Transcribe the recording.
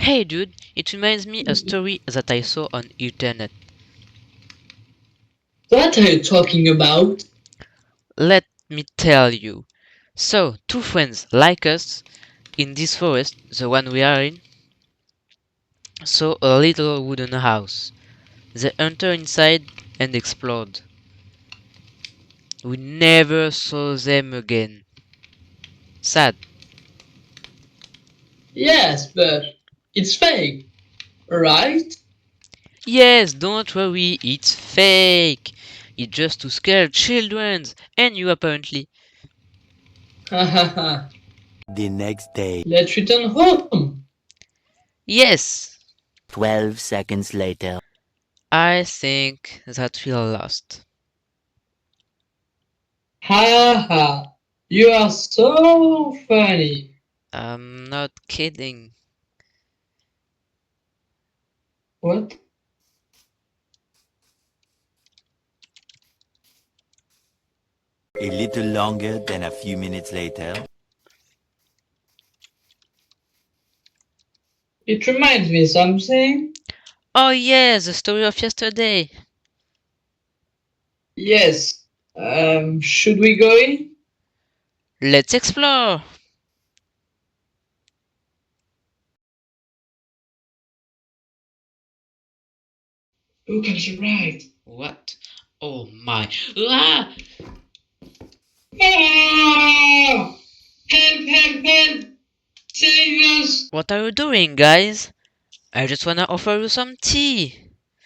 Hey dude, it reminds me a story that I saw on internet. What are you talking about? Let me tell you. So, two friends like us in this forest, the one we are in, saw a little wooden house. They enter inside and explored. We never saw them again. Sad. Yes, but it's fake, right? Yes, don't worry, it's fake. It's just to scare children and you apparently. Hahaha. The next day, Let's return home. Yes, 12 seconds later. I think that we're lost. Ha ha. You are so funny. I'm not kidding. What? A little longer than a few minutes later. It reminds me something. Oh yeah, the story of yesterday. Yes. Should we go in? Let's explore. Look at the right. What? Oh my. Ah! Ah! Help, help, help! Save us! What are you doing, guys? I just wanna offer you some tea.